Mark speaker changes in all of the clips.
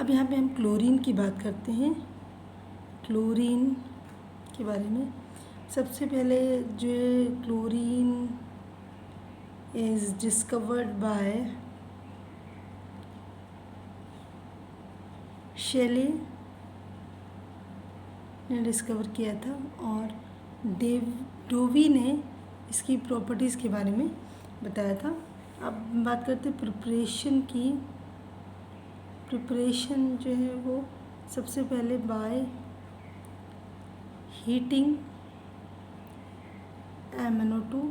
Speaker 1: अब यहाँ पे हम क्लोरीन की बात करते हैं। क्लोरीन के बारे में सबसे पहले जो क्लोरीन इज़ डिस्कवर्ड बाय शेले ने डिस्कवर किया था और डोवी ने इसकी प्रॉपर्टीज़ के बारे में बताया था। अब बात करते हैं प्रिपरेशन की। प्रिपरेशन जो है वो सबसे पहले बाय हीटिंग MnO2।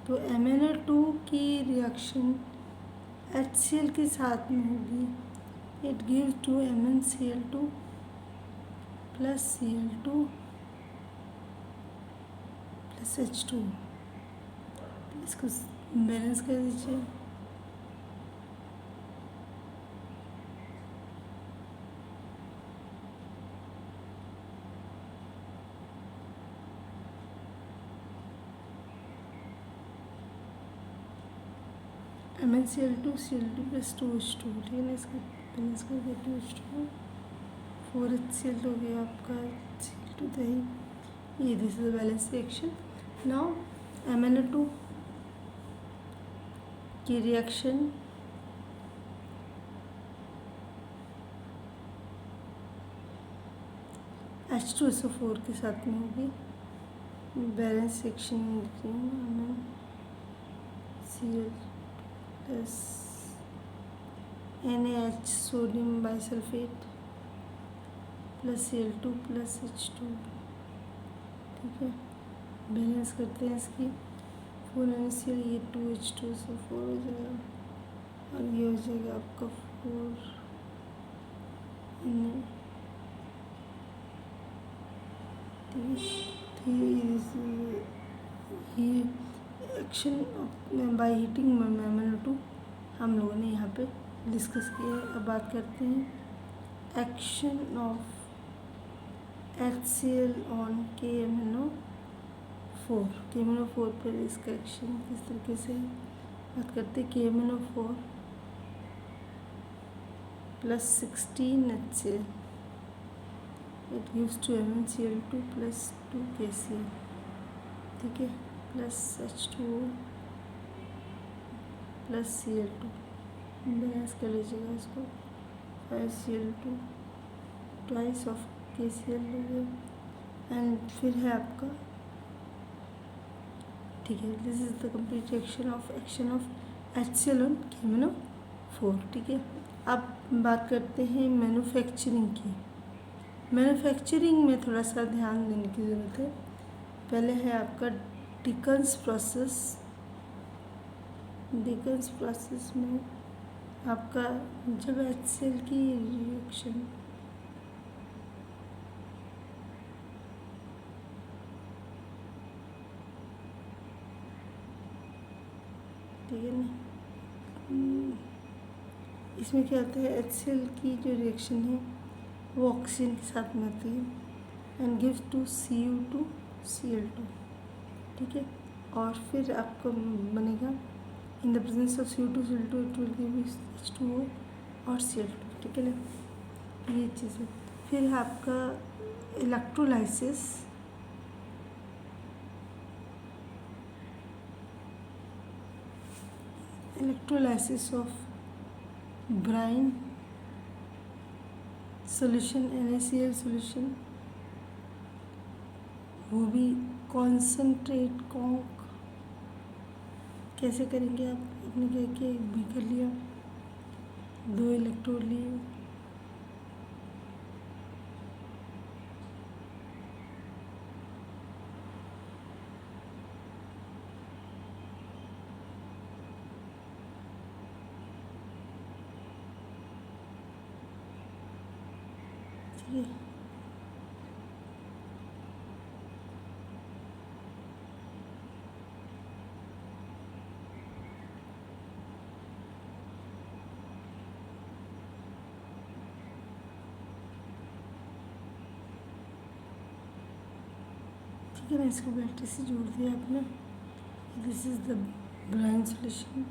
Speaker 1: तो MnO2 की रिएक्शन HCl के साथ में होगी। It gives to MnCl2 plus Cl2 plus H2। इसको बैलेंस कर दीजिए। MnCl2 Cl2 प्लस 2H2, ठीक है ना। इसका बैलेंस करके 2H2 4HCl हो गया आपका Cl2 दही। ये this is the balance reaction. Now MnO2 की रिएक्शन H2SO4 के साथ में होगी। Balance reaction MnCl plus NaH sodium bisulphate plus Cl2 plus H2, ठीक है। बैलेंस करते हैं इसकी 4NaCl, ये 2H2SO4 हो जाएगा और ये हो जाएगा आपका 4 ये एक्शन बाय हीटिंग MnO2 हम लोगों ने यहाँ पे डिस्कस किया है। अब बात करते हैं action of HCl on KMnO4। KMnO4 पर इसका एक्शन किस तरीके से बात करते हैं। KMnO4 plus 16HCl it gives to MnCl2 plus 2KCl, ठीक है, plus H2O plus Cl2। Balance कर लीजिएगा इसको। 5Cl2 ट्वाइस ऑफ KCl हो गया एंड फिर है आपका, ठीक है। This is the complete action of HCl on KMnO4, ठीक है। अब बात करते हैं मैन्युफैक्चरिंग की। मैन्युफैक्चरिंग में थोड़ा सा ध्यान देने की ज़रूरत है। पहले है आपका डिकन्स प्रोसेस। डिकन्स प्रोसेस में आपका जब HCl की रिएक्शन ठीक है ना, इसमें क्या होता है HCl की जो रिएक्शन है वो ऑक्सीजन के साथ में होती है and gives to Cu2 Cl2, ठीक है। और फिर आपको बनेगा in the presence of Cu2 Cl2 it will give H2O और Cl2, ठीक है ना। ये चीज़ है। फिर है आपका electrolysis. Electrolysis of brine solution NaCl solution, वो भी कॉन्सेंट्रेट कॉन्क कैसे करेंगे आप। अपने क्या के बीकर लिया, 2 इलेक्ट्रोड लिए, ठीक है। ठीक है ना, इसको बैटरी से जोड़ दिया आपने। This is the brine solution.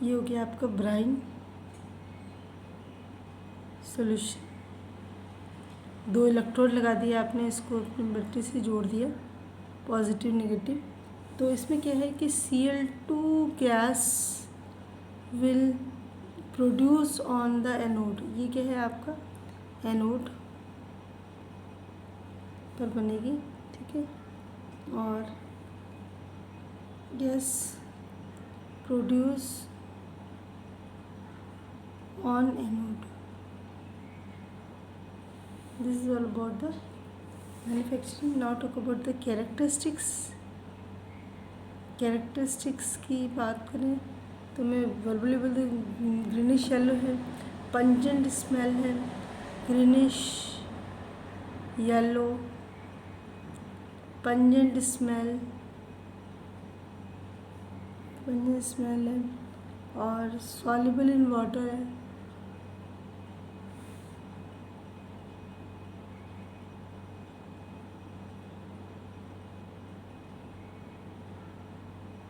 Speaker 1: ये हो गया आपका ब्राइन सॉल्यूशन। 2 इलेक्ट्रोड लगा दिया आपने, इसको अपनी बैटरी से जोड़ दिया, पॉजिटिव नेगेटिव। तो इसमें क्या है कि Cl2 gas will produce on the anode. ये क्या है आपका एनोड पर बनेगी, ठीक है। और gas produce on anode. This is all about the manufacturing. Now talk about the characteristics की बात करें तो मैं वर्बली बोलते ग्रीनिश येलो है, पंजेंट स्मेल है, ग्रीनिश येलो पंजेंट स्मेल है, और सॉल्युबल इन वाटर है।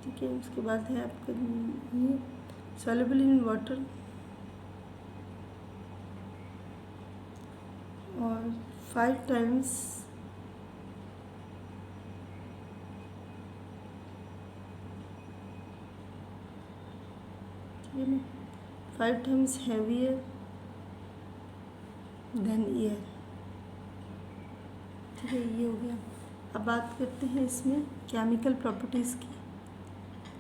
Speaker 1: ठीक है, उसके बाद है आपका ये सॉल्युबल इन वाटर और 5 टाइम्स ठीक है ना, 5 टाइम्स हैवियर देन एयर। ठीक है, ये हो गया। अब बात करते हैं इसमें केमिकल प्रॉपर्टीज़ की।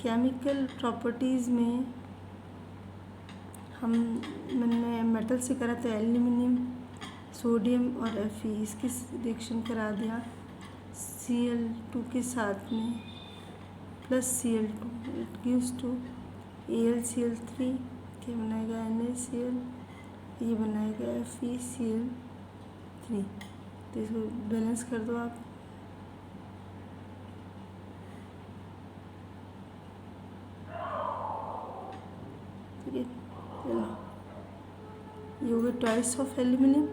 Speaker 1: केमिकल प्रॉपर्टीज़ में मैंने मेटल से करा था, एल्यूमिनियम, सोडियम और Fe, इसकी रिएक्शन करा दिया Cl2 के साथ में plus Cl2, it gives to AlCl3, क्या बनाएगा NaCl, ये बनाएगा FeCl3। तो इसको बैलेंस कर दो आप। ठीक है, ये हो गया ट्वाइस ऑफ एल्यूमिनियम,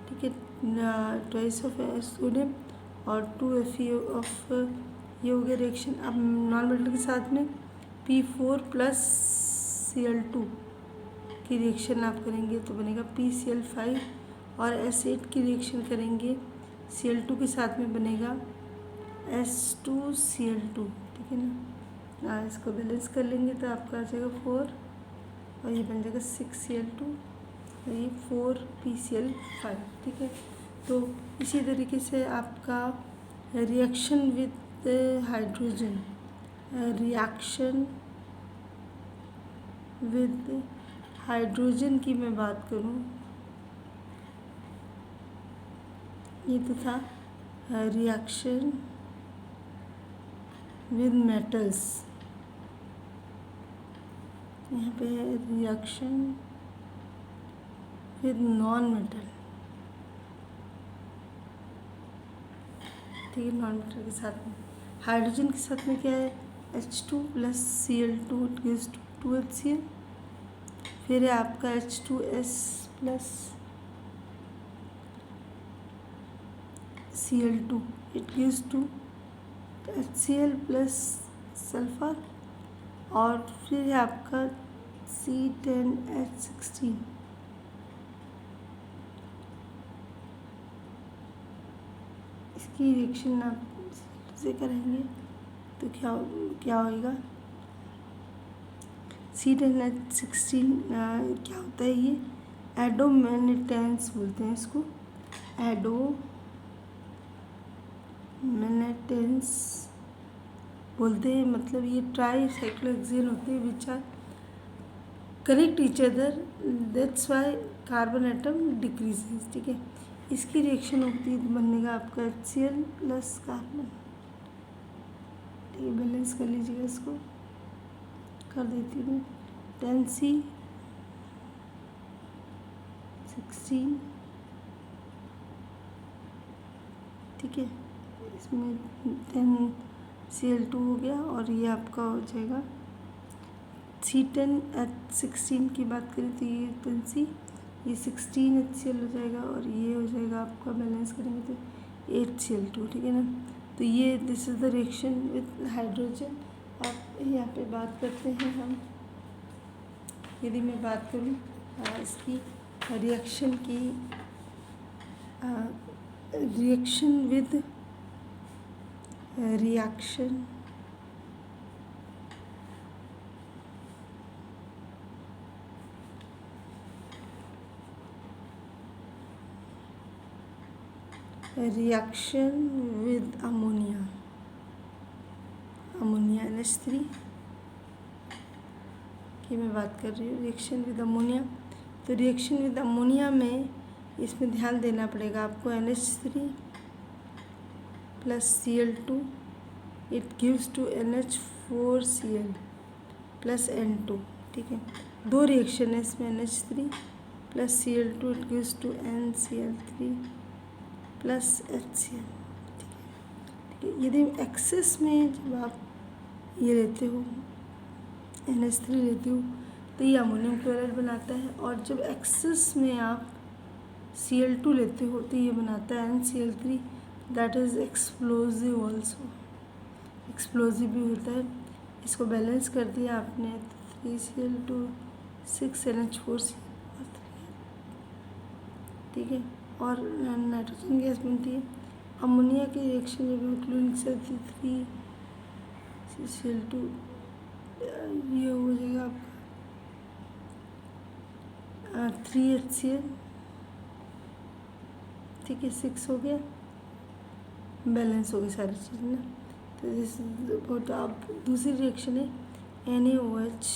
Speaker 1: ठीक है, ट्वाइस ऑफ सोडियम और 2 Fe ऑफ, ये हो गया रिएक्शन। अब नॉन मेटल के साथ में P4 प्लस Cl2 की रिएक्शन आप करेंगे तो बनेगा PCl5, और S8 की रिएक्शन करेंगे Cl2 के साथ में बनेगा S2Cl2। ठीक है ना, इसको बैलेंस कर लेंगे तो आपका आ जाएगा 4 और ये बन जाएगा 6Cl2 और ये 4PCl5। ठीक है, तो इसी तरीके से आपका reaction with hydrogen, reaction with hydrogen की मैं बात करूँ, ये तो था रिएक्शन विद मेटल्स, यहाँ पे है रिएक्शन विद नॉन मेटल। ठीक है, नॉन मेटल के साथ में हाइड्रोजन के साथ में क्या है H2 plus Cl2, it gives 2HCl। फिर है आपका H2S plus Cl2, it gives 2HCl plus sulphur. और फिर है आपका C10H16, इसकी रिएक्शन आप से करेंगे तो क्या होगा, C10H16 क्या होता है, ये एडोमेनेटेंस बोलते हैं इसको, एडोमेनेटेंस बोलते हैं। मतलब ये ट्राई साइक्लोहेक्सेन होते हैं which are connect each other, that's why carbon atom decreases. ठीक है, इसकी रिएक्शन होती है तो बनेगा आपका HCl प्लस कार्बन। ठीक है, बैलेंस कर लीजिएगा, इसको कर देती हूँ 10C16। ठीक है, इसमें 10Cl2 हो गया और ये आपका हो जाएगा C10H16 की बात करें तो ये 10C, ये 16HCl हो जाएगा और ये हो जाएगा आपका, बैलेंस करेंगे तो 8Cl2। ठीक है ना, तो ये this is the reaction with hydrogen. अब यहाँ पे बात करते हैं हम यदि मैं बात करूँ इसकी रिएक्शन की, reaction with reaction with ammonia, ammonia NH3 की मैं बात कर रही हूँ, रिएक्शन विद अमोनिया। तो रिएक्शन विद अमोनिया में इसमें ध्यान देना पड़ेगा आपको, NH3 plus Cl2 it gives to NH4Cl plus N2, ठीक है। दो रिएक्शन है इसमें, NH3 plus Cl2 it gives to NCl3 plus HCl, ठीक है। यदि एक्सेस में जब आप ये लेते हो NH3 लेते हो तो ये अमोनियम क्लोराइड बनाता है, और जब एक्सेस में आप Cl2 लेते हो तो ये बनाता है NCl3, that is explosive also, explosive भी होता है। इसको बैलेंस कर दिया आपने, 3Cl2 6NH4Cl, ठीक है। और नाइट्रोजन गैस बनती है। अमोनिया की रिएक्शन जब क्लोरीन से 3Cl2 ये हो जाएगा आपका 3HCl, ठीक है, 6 हो गया, बैलेंस हो गई सारी चीज़ ना। तो दिस बहुत आप दूसरी रिएक्शन है NaOH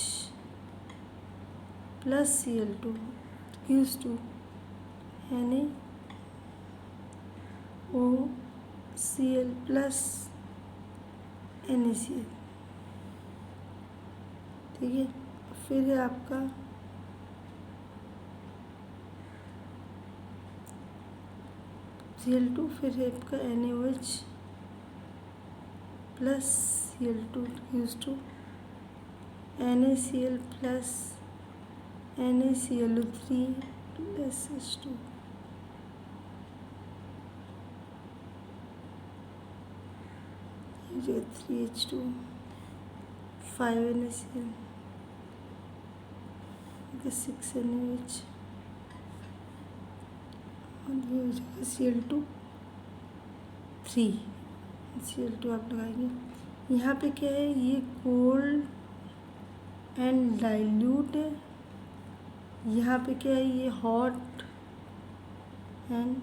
Speaker 1: plus Cl2 gives to NaOCl plus NaCl, ठीक है। फिर है आपका Cl2, फिर है आपका NaOH plus Cl2 gives to NaCl plus NaCl3 plus H2, ये 3H2 5NaCl 6NaOH, और ये हो जाएगा Cl2 3, Cl2 आप लगाएंगे। यहाँ पे क्या है, ये कोल्ड एंड डाइल्यूट है, यहाँ पे क्या है, ये हॉट एंड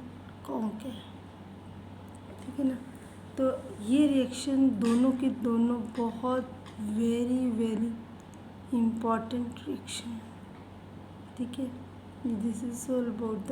Speaker 1: कॉन्क है, ठीक है ना। तो ये रिएक्शन दोनों की दोनों बहुत वेरी वेरी इम्पॉर्टेंट रिएक्शन है, ठीक है। This is all about the